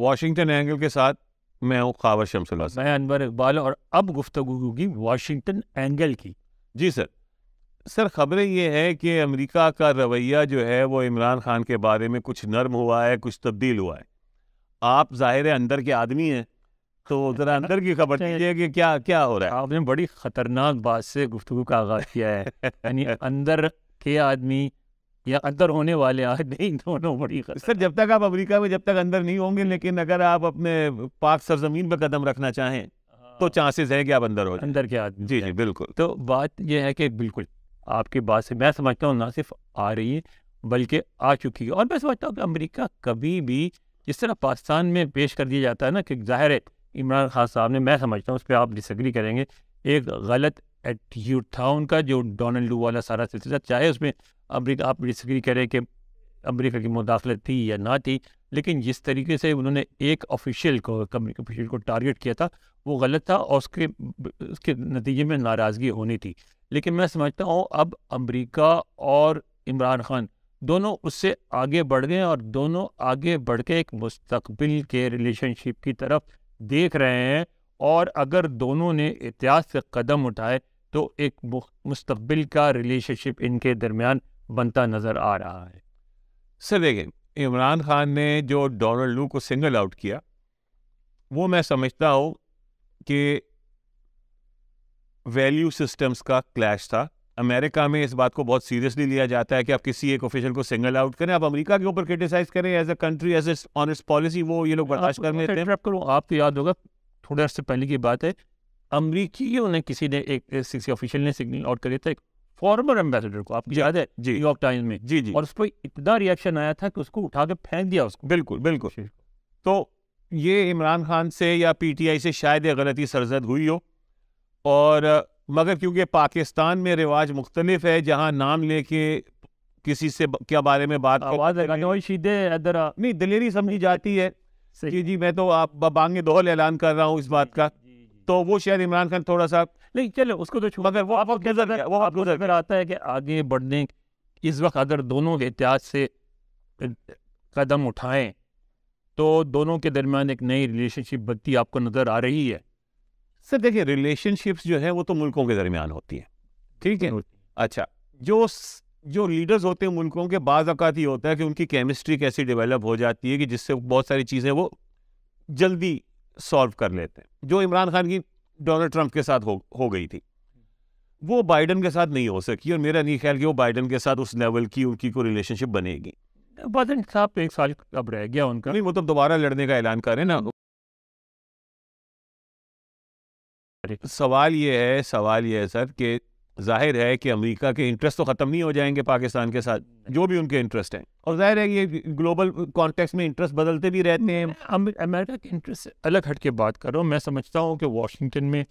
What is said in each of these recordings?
Washington angle کے ساتھ میں ہوں خاور شمس اللہ صاحب. میں انور اقبال، اور اب گفتگو ہوگی واشنگٹن اینگل کی. جی سر خبریں یہ ہے کہ امریکہ کا رویہ جو ہے وہ عمران خان کے بارے میں کچھ نرم ہوا ہے، کچھ تبدیل ہوا ہے. آپ ظاہر اندر کے آدمی ہیں تو ذرا اندر کی خبر دیجیے کہ کیا ہو رہا ہے. آپ نے بڑی خطرناک بات سے گفتگو کا آغاز کیا ہے. یعنی اندر کے آدمی یا اندر ہونے والے آدمی، دونوں بڑی سر جب تک آپ امریکہ میں جب تک اندر نہیں ہوں گے، لیکن اگر آپ اپنے پاک سرزمین پہ قدم رکھنا چاہیں تو چانسز ہے کہ آپ اندر ہو جائیں. اندر کے آدمی. جی بالکل. تو بات یہ ہے کہ بالکل آپ کی بات سے میں سمجھتا ہوں نہ صرف آ رہی ہے بلکہ آ چکی ہے. اور میں سمجھتا ہوں کہ امریکہ کبھی بھی جس طرح پاکستان میں پیش کر دیا جاتا ہے نا کہ ظاہر ہے عمران خان صاحب نے، میں سمجھتا ہوں اس پہ آپ ڈس ایگری کریں گے، ایک غلط ایٹیٹیوڈ تھا ان کا جو ڈونلڈ لو والا سارا سلسلہ، چاہے اس میں امریکہ آپ ڈس ایگری کریں کہ امریکہ کی مداخلت تھی یا نہ تھی، لیکن جس طریقے سے انہوں نے ایک آفیشیل کو کمیونٹی آفیشیل کو ٹارگٹ کیا تھا وہ غلط تھا، اور اس کے نتیجے میں ناراضگی ہونی تھی. لیکن میں سمجھتا ہوں اب امریکہ اور عمران خان دونوں اس سے آگے بڑھ گئے، اور دونوں آگے بڑھ کے ایک مستقبل کے ریلیشن شپ کی طرف دیکھ رہے ہیں. اور اگر دونوں نے احتیاط سے قدم اٹھائے تو ایک مستقبل کا ریلیشن شپ ان کے درمیان بنتا نظر آ رہا ہے. سر دیکھیں، عمران خان نے جو ڈونلڈ لو کو سنگل آؤٹ کیا وہ میں سمجھتا ہوں کہ ویلیو سسٹمز کا کلیش تھا. امریکہ میں اس بات کو بہت سیریسلی لیا جاتا ہے کہ آپ کسی ایک آفیشل کو سنگل آؤٹ کریں، آپ امریکہ کے اوپر کرٹیسائز کریں as a country, as a honest policy, وہ یہ لوگ برداشت کر لیتے ہیں. آپ کو یاد ہوگا تھوڑے عرصے پہلے کی بات ہے، امریکیوں نے کسی نے ایک آفیشل نے سنگل آؤٹ کر دیا تھا ایک فارمر ایمبیسڈر کو، آپ کو یاد ہے جی نیو یارک ٹائمز میں. جی جی. اور اس پہ اتنا ریئیکشن آیا تھا کہ اس کو اٹھا کے پھینک دیا اس کو. بالکل بالکل. تو یہ عمران خان سے یا پی ٹی آئی سے شاید یہ غلطی سرزد ہوئی ہو، اور مگر کیونکہ پاکستان میں رواج مختلف ہے جہاں نام لے کے کسی سے کیا بارے میں بات آواز لگانے والی سیدھے ادھر نہیں دلیری سمجھی جاتی ہے کہ جی میں تو آپ بانگ دہل اعلان کر رہا ہوں اس بات کا، تو وہ شاید عمران خان تھوڑا سا نہیں چلو اس کو تو مگر وہ آپ کو نظر آتا ہے کہ آگے بڑھنے اس وقت اگر دونوں احتیاط سے قدم اٹھائیں تو دونوں کے درمیان ایک نئی ریلیشن شپ بنتی آپ کو نظر آ رہی ہے. سر دیکھیں ریلیشن شپس جو ہیں وہ تو ملکوں کے درمیان ہوتی ہیں، ٹھیک ہے. اچھا جو لیڈرز ہوتے ہیں ملکوں کے، بعض اوقات یہ ہوتا ہے کہ ان کی کیمسٹری کیسی ڈیولپ ہو جاتی ہے کہ جس سے بہت ساری چیزیں وہ جلدی سالو کر لیتے ہیں. جو عمران خان کی ڈونلڈ ٹرمپ کے ساتھ ہو گئی تھی وہ بائیڈن کے ساتھ نہیں ہو سکی، اور میرا نہیں خیال کہ وہ بائیڈن کے ساتھ اس لیول کی ان کی کوئی ریلیشن شپ بنے گی. بائیڈن صاحب ایک سال اب رہ گیا ان کا. نہیں وہ تو دوبارہ لڑنے کا اعلان کریں نا. سوال یہ ہے سر کہ ظاہر ہے کہ امریکہ کے انٹرسٹ تو ختم نہیں ہو جائیں گے پاکستان کے ساتھ، جو بھی ان کے انٹرسٹ ہیں، اور ظاہر ہے یہ گلوبل کانٹیکس میں انٹرسٹ بدلتے بھی رہتے ہیں. امریکہ کے انٹرسٹ سے الگ ہٹ کے بات کرو. میں سمجھتا ہوں کہ واشنگٹن میں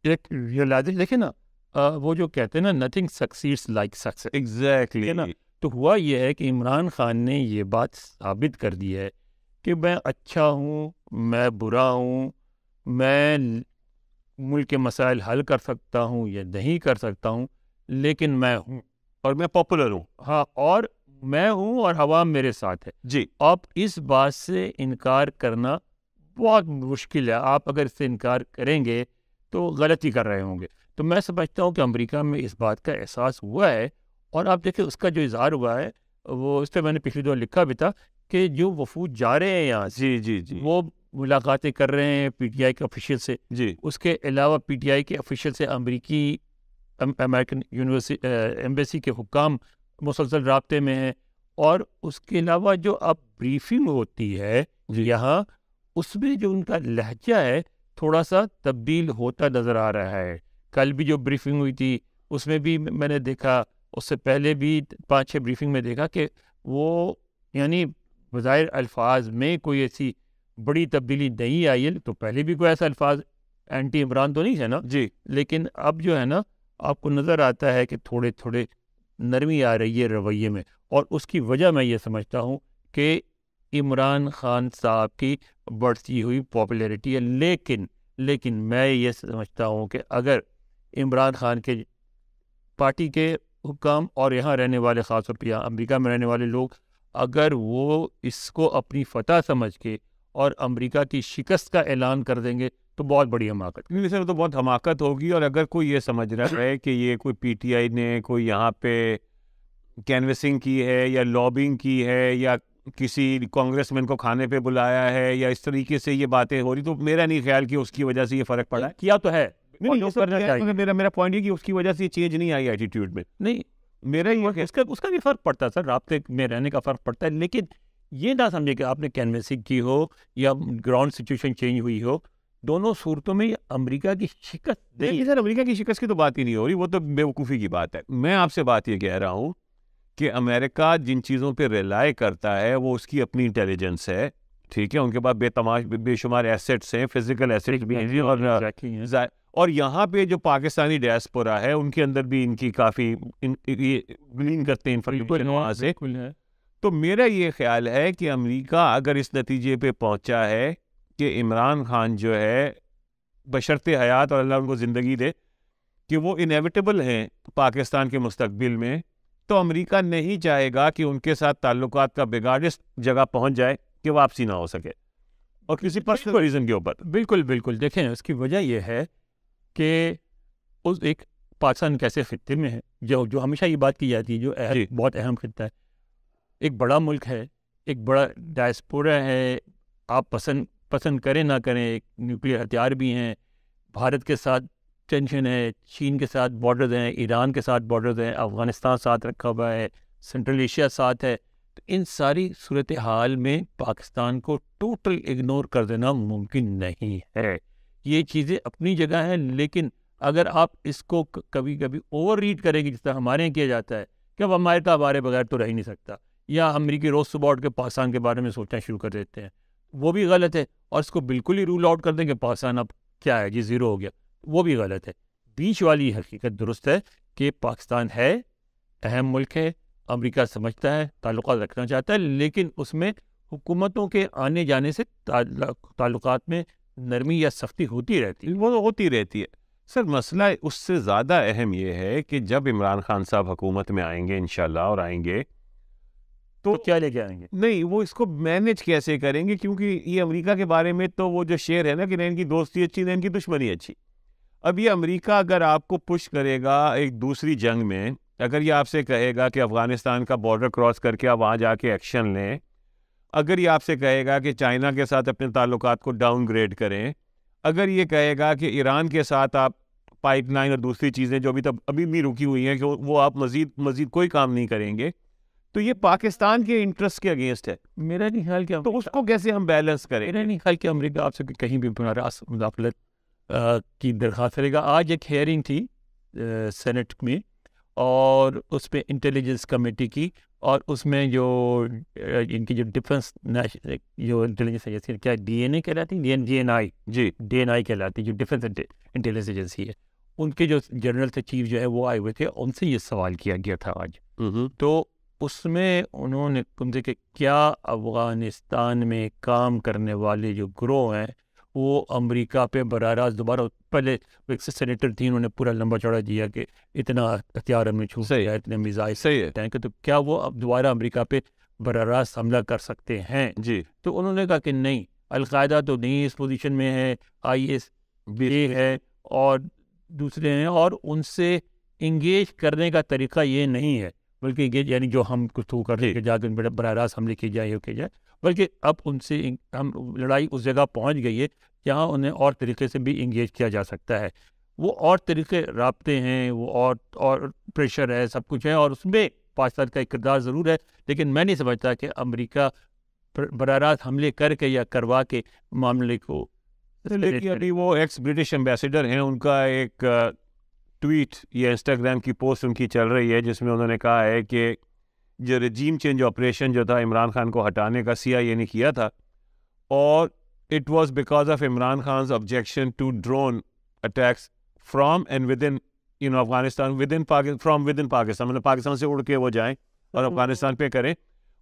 ایک ریئلائزیشن دیکھیں نا، وہ جو کہتے ہیں نا نتھنگ سکسیڈس لائک سکسیس. ایگزیکٹلی نا. تو ہوا یہ ہے کہ عمران خان نے یہ بات ثابت کر دی ہے کہ میں اچھا ہوں، میں برا ہوں، میں ملک کے مسائل حل کر سکتا ہوں یا نہیں کر سکتا ہوں، لیکن میں ہوں اور میں پاپولر ہوں. ہاں، اور میں ہوں اور عوام میرے ساتھ ہے. جی اب اس بات سے انکار کرنا بہت مشکل ہے. آپ اگر اس سے انکار کریں گے تو غلطی کر رہے ہوں گے. تو میں سمجھتا ہوں کہ امریکہ میں اس بات کا احساس ہوا ہے، اور آپ دیکھیں اس کا جو اظہار ہوا ہے وہ اس پہ میں نے پچھلی دفعہ لکھا بھی تھا کہ جو وفود جا رہے ہیں یہاں جی جی جی وہ ملاقاتیں کر رہے ہیں پی ٹی آئی کے آفیشیل سے. جی اس کے علاوہ پی ٹی آئی کے آفیشیل سے امریکن ایمبیسی کے حکام مسلسل رابطے میں ہیں. اور اس کے علاوہ جو اب بریفنگ ہوتی ہے یہاں، اس میں جو ان کا لہجہ ہے تھوڑا سا تبدیل ہوتا نظر آ رہا ہے. کل بھی جو بریفنگ ہوئی تھی اس میں بھی میں نے دیکھا، اس سے پہلے بھی 5-6 بریفنگ میں دیکھا کہ وہ یعنی بظاہر الفاظ میں کوئی ایسی بڑی تبدیلی نہیں آئی ہے. تو پہلے بھی کوئی ایسا الفاظ اینٹی عمران تو نہیں ہے نا جی، لیکن اب جو ہے نا آپ کو نظر آتا ہے کہ تھوڑے تھوڑے نرمی آ رہی ہے رویے میں. اور اس کی وجہ میں یہ سمجھتا ہوں کہ عمران خان صاحب کی بڑھتی ہوئی پاپولیرٹی ہے. لیکن میں یہ سمجھتا ہوں کہ اگر عمران خان کے پارٹی کے حکام اور یہاں رہنے والے، خاص طور پہ یہاں امریکہ میں رہنے والے لوگ، اگر وہ اس کو اپنی فتح سمجھ کے اور امریکہ کی شکست کا اعلان کر دیں گے تو بہت بڑی حماقت. نہیں سر، تو بہت حماقت ہوگی. اور اگر کوئی یہ سمجھ رہا ہے کہ یہ کوئی پی ٹی آئی نے کوئی یہاں پہ کینوسنگ کی ہے یا لابنگ کی ہے یا کسی کانگریس مین کو کھانے پہ بلایا ہے یا اس طریقے سے یہ باتیں ہو رہی، تو میرا نہیں خیال کہ اس کی وجہ سے یہ فرق پڑا ہے. کیا تو ہے. میرا پوائنٹ یہ کہ اس کی وجہ سے یہ چینج نہیں آئی ایٹیٹیوڈ میں. نہیں، میرا یہ اس کا بھی فرق پڑتا ہے سر، رابطے میں رہنے کا فرق پڑتا ہے. لیکن یہ نہ سمجھے کہ آپ نے کینویسنگ کی ہو یا گراؤنڈ سچویشن چینج ہوئی ہو، دونوں صورتوں میں امریکہ کی شکست نہیں. سر امریکہ کی شکست کی تو بات ہی نہیں ہو رہی، وہ تو بیوقوفی کی بات ہے. میں آپ سے بات یہ کہہ رہا ہوں کہ امریکہ جن چیزوں پہ ریلائی کرتا ہے وہ اس کی اپنی انٹیلیجنس ہے. ٹھیک ہے، ان کے پاس بے شمار ایسیٹس ہیں، فزیکل ایسیٹس بھی ہیں. اور یہاں پہ جو پاکستانی ڈیاسپورا ہے ان کے اندر بھی ان کی کافی گلین کرتے ہیں انفارمیشن وہاں سے. تو میرا یہ خیال ہے کہ امریکہ اگر اس نتیجے پہ پہنچا ہے کہ عمران خان جو ہے بشرط حیات اور اللہ ان کو زندگی دے کہ وہ انیویٹیبل ہیں پاکستان کے مستقبل میں، تو امریکہ نہیں چاہے گا کہ ان کے ساتھ تعلقات کا بگاڑ اس جگہ پہنچ جائے کہ واپسی نہ ہو سکے اور کسی پرسنل ریزن کے اوپر. بالکل دیکھیں، اس کی وجہ یہ ہے کہ اس ایک پاکستان کیسے خطے میں ہے جو ہمیشہ یہ بات کی جاتی ہے، جو بہت اہم خطہ ہے، ایک بڑا ملک ہے، ایک بڑا ڈائسپورا ہے. آپ پسند کریں نہ کریں، ایک نیوکلیئر ہتھیار بھی ہیں، بھارت کے ساتھ ٹینشن ہے، چین کے ساتھ بارڈرز ہیں، ایران کے ساتھ بارڈرز ہیں، افغانستان ساتھ رکھا ہوا ہے، سینٹرل ایشیا ساتھ ہے. تو ان ساری صورتحال میں پاکستان کو ٹوٹل اگنور کر دینا ممکن نہیں ہے. یہ چیزیں اپنی جگہ ہیں، لیکن اگر آپ اس کو کبھی اوور ریڈ کریں گے، جس طرح ہمارے یہاں کیا جاتا ہے کہ اب امریکہ ہمارے بغیر تو رہ ہی نہیں سکتا، یا امریکی روز صبح اٹھ کے پاکستان کے بارے میں سوچنا شروع کر دیتے ہیں، وہ بھی غلط ہے. اور اس کو بالکل ہی رول آؤٹ کر دیں کہ پاکستان اب کیا ہے جی، زیرو ہو گیا، وہ بھی غلط ہے. بیچ والی حقیقت درست ہے کہ پاکستان ہے، اہم ملک ہے، امریکہ سمجھتا ہے، تعلقات رکھنا چاہتا ہے، لیکن اس میں حکومتوں کے آنے جانے سے تعلقات میں نرمی یا سختی ہوتی رہتی ہے. وہ ہوتی رہتی ہے. سر مسئلہ اس سے زیادہ اہم یہ ہے کہ جب عمران خان صاحب حکومت میں آئیں گے انشاءاللہ، اور آئیں گے تو کیا لے کے آئیں گے؟ نہیں، وہ اس کو مینیج کیسے کریں گے؟ کیونکہ یہ امریکہ کے بارے میں تو وہ جو شعر ہے نا کہ نہ ان کی دوستی اچھی نہ ان کی دشمنی اچھی. اب یہ امریکہ اگر آپ کو پش کرے گا ایک دوسری جنگ میں، اگر یہ آپ سے کہے گا کہ افغانستان کا بارڈر کراس کر کے آپ وہاں جا کے ایکشن لیں، اگر یہ آپ سے کہے گا کہ چائنا کے ساتھ اپنے تعلقات کو ڈاؤن گریڈ کریں، اگر یہ کہے گا کہ ایران کے ساتھ آپ پائپ لائن اور دوسری چیزیں جو ابھی بھی رکی ہوئی ہیں کہ وہ آپ مزید کوئی کام نہیں کریں گے، تو یہ پاکستان کے انٹرسٹ کے اگینسٹ ہے. میرا نہیں خیال کہ تو اس کو کیسے ہم بیلنس کریں؟ میرا نہیں خیال کہ امریکہ آپ سے کہیں بھی براہ مداخلت کی درخواست کرے گا. آج ایک ہیئرنگ تھی سینٹ میں، اور اس پہ انٹیلیجنس کمیٹی کی، اور اس میں جو ان کی جو ڈیفنس جو انٹیلیجنس ایجنسی کیا ڈی این اے کہلاتی ہے، ڈی این آئی کہلاتی ہے، جو ڈیفنس انٹیلیجنس ایجنسی ہے، ان کے جو جنرل سے چیف جو ہے وہ آئے ہوئے تھے، ان سے یہ سوال کیا گیا تھا آج. تو اس میں انہوں نے تم سے کہ کیا افغانستان میں کام کرنے والے جو گروہ ہیں وہ امریکہ پہ براہ راست دوبارہ، پہلے ایک سینیٹر تھی، انہوں نے پورا لمبا چوڑا دیا کہ اتنا ہتھیار ہمیں چھوٹ گیا، اتنے میزائل ٹینک، تو کیا وہ اب دوبارہ امریکہ پہ براہ راست حملہ کر سکتے ہیں؟ جی. تو انہوں نے کہا کہ نہیں، القاعدہ تو نہیں اس پوزیشن میں ہے، آئی ایس بھی ہے اور دوسرے ہیں، اور ان سے انگیج کرنے کا طریقہ یہ نہیں ہے، بلکہ یعنی جو ہم گفتگو کر رہے ہیں کہ جا کے براہ راست حملے کی جائے بلکہ اب ان سے ہم لڑائی اس جگہ پہنچ گئی ہے جہاں انہیں اور طریقے سے بھی انگیج کیا جا سکتا ہے. وہ اور طریقے رابطے ہیں، وہ اور پریشر ہے، سب کچھ ہے، اور اس میں پاکستان کا ایک کردار ضرور ہے، لیکن میں نہیں سمجھتا کہ امریکہ براہ راست حملے کر کے یا کروا کے معاملے کو. لیکن ابھی وہ ایکس برٹش ایمبیسیڈر ہیں، ان کا ایک ٹویٹ یا انسٹاگرام کی پوسٹ ان کی چل رہی ہے جس میں انہوں نے کہا ہے کہ جو رجیم چینج آپریشن جو تھا عمران خان کو ہٹانے کا CIA نے کیا تھا، اور it was because of Imran Khan's objection to drone attacks from and within Afghanistan, from within Pakistan، مطلب پاکستان سے اڑ کے وہ جائیں اور افغانستان پہ کریں.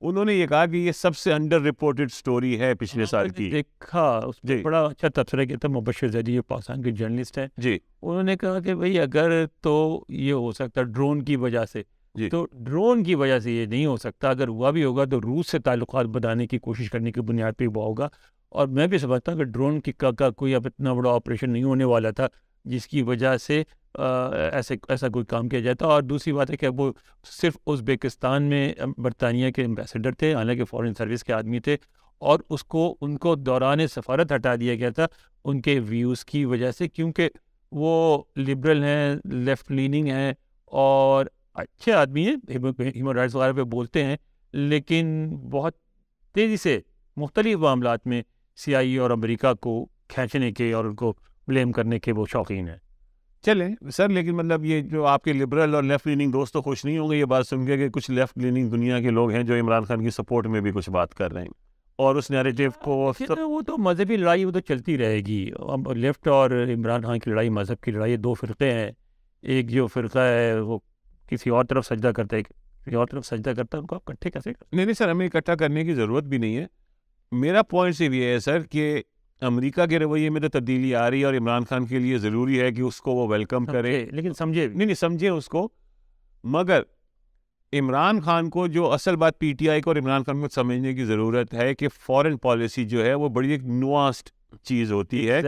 انہوں نے یہ کہا کہ یہ سب سے انڈر رپورٹڈ سٹوری ہے پچھلے سال کی. دیکھا اس میں بڑا اچھا تبصرہ کیا تھا مبشر زیدی، جو پاکستان کے جرنلسٹ ہیں. جی. انہوں نے کہا کہ بھئی اگر تو یہ ہو سکتا ڈرون کی وجہ سے، تو ڈرون کی وجہ سے یہ نہیں ہو سکتا. اگر ہوا بھی ہوگا تو روس سے تعلقات بنانے کی کوشش کرنے کی بنیاد پہ ہوا ہوگا، اور میں بھی سمجھتا ہوں کہ ڈرون کا کوئی اب اتنا بڑا آپریشن نہیں ہونے والا تھا جس کی وجہ سے ایسا کوئی کام کیا جاتا. اور دوسری بات ہے کہ وہ صرف ازبیکستان میں برطانیہ کے امبیسڈر تھے, حالانکہ فارن سروس کے آدمی تھے, اور ان کو دوران سفارت ہٹا دیا گیا تھا ان کے ویوز کی وجہ سے, کیونکہ وہ لبرل ہیں, لیفٹ لیننگ ہیں اور اچھے آدمی ہیں, ہیومن رائٹس وغیرہ پہ بولتے ہیں, لیکن بہت تیزی سے مختلف معاملات میں سی آئی اے اور امریکہ کو کھینچنے کے اور ان کو بلیم کرنے کے وہ شوقین ہیں. چلیں سر, لیکن مطلب یہ جو آپ کے لبرل اور لیفٹ لیننگ دوست تو خوش نہیں ہوں گے یہ بات سن کے کہ کچھ لیفٹ لیننگ دنیا کے لوگ ہیں جو عمران خان کی سپورٹ میں بھی کچھ بات کر رہے ہیں, اور اس نیریٹو کو وہ تو مذہبی لڑائی وہ تو چلتی رہے گی. لیفٹ اور عمران خان کی لڑائی مذہب کی لڑائی, دو فرقے ہیں. ایک جو فرقہ ہے وہ کسی اور طرف سجدہ کرتا ہے, کسی اور طرف سجدہ کرتا ہے, ان کو آپ اکٹھے کیسے کرتے؟ نہیں سر, ہمیں اکٹھا کرنے کی ضرورت بھی نہیں ہے. میرا پوائنٹ صرف یہ ہے سر کہ امریکہ کے رویے میں تو تبدیلی آ رہی ہے, اور عمران خان کے لیے ضروری ہے کہ اس کو وہ ویلکم کرے, لیکن سمجھے نہیں سمجھے اس کو. مگر عمران خان کو جو اصل بات پی ٹی آئی کو اور عمران خان کو سمجھنے کی ضرورت ہے کہ فارن پالیسی جو ہے وہ بڑی ایک نوانسڈ چیز ہوتی ہے,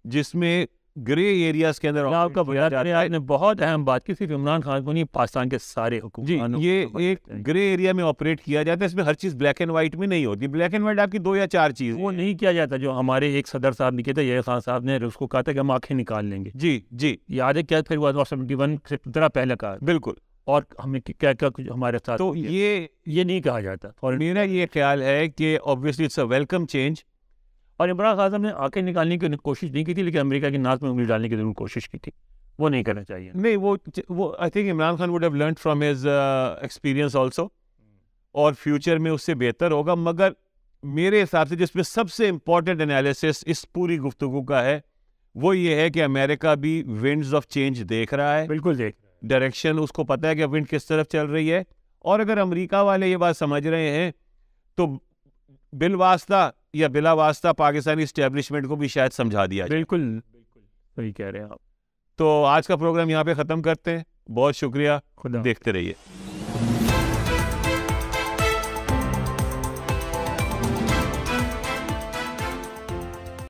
جس میں گرے ایریاز کے اندر آپ کا آپ نے بہت اہم بات کی, صرف عمران خان کو نہیں, پاکستان کے سارے حکومت یہ ایک گرے ایریا میں آپریٹ کیا جاتا ہے. اس میں ہر چیز بلیک اینڈ وائٹ میں نہیں ہوتی. بلیک اینڈ وائٹ آپ کی 2 یا 4 چیز وہ نہیں کیا جاتا. جو ہمارے ایک صدر صاحب نے کیا تھا, یہ خان صاحب نے اس کو کہا تھا کہ ہم آنکھیں نکال لیں گے. جی یاد ہے کیا پھر 71 سے ذرا پہلے کہا, بالکل. اور ہمیں کیا کچھ ہمارے ساتھ, تو یہ نہیں کہا جاتا. اور میرا یہ خیال ہے کہ obviously it's a welcome change. اور عمران خان صاحب نے آنکھیں نکالنے کی کوشش نہیں کی تھی, لیکن امریکہ کی ناک میں انگلی ڈالنے کی ضرور کوشش کی تھی. وہ نہیں کرنا چاہیے. نہیں وہ I think Imran Khan would have learned from his experience also, اور فیوچر میں اس سے بہتر ہوگا. مگر میرے حساب سے جس میں سب سے امپورٹنٹ انالیسس اس پوری گفتگو کا ہے وہ یہ ہے کہ امریکہ بھی ونڈز آف چینج دیکھ رہا ہے. بالکل دیکھ ڈائریکشن اس کو پتہ ہے کہ ونڈ کس طرف چل رہی ہے, اور اگر امریکہ والے یہ بات سمجھ رہے ہیں تو بالواسطہ یا بلا واسطہ پاکستانی اسٹیبلشمنٹ کو بھی شاید سمجھا دیا جائے. بالکل صحیح کہہ رہے ہیں آپ. تو آج کا پروگرام یہاں پہ ختم کرتے ہیں. بہت شکریہ, خدا دیکھتے رہیے.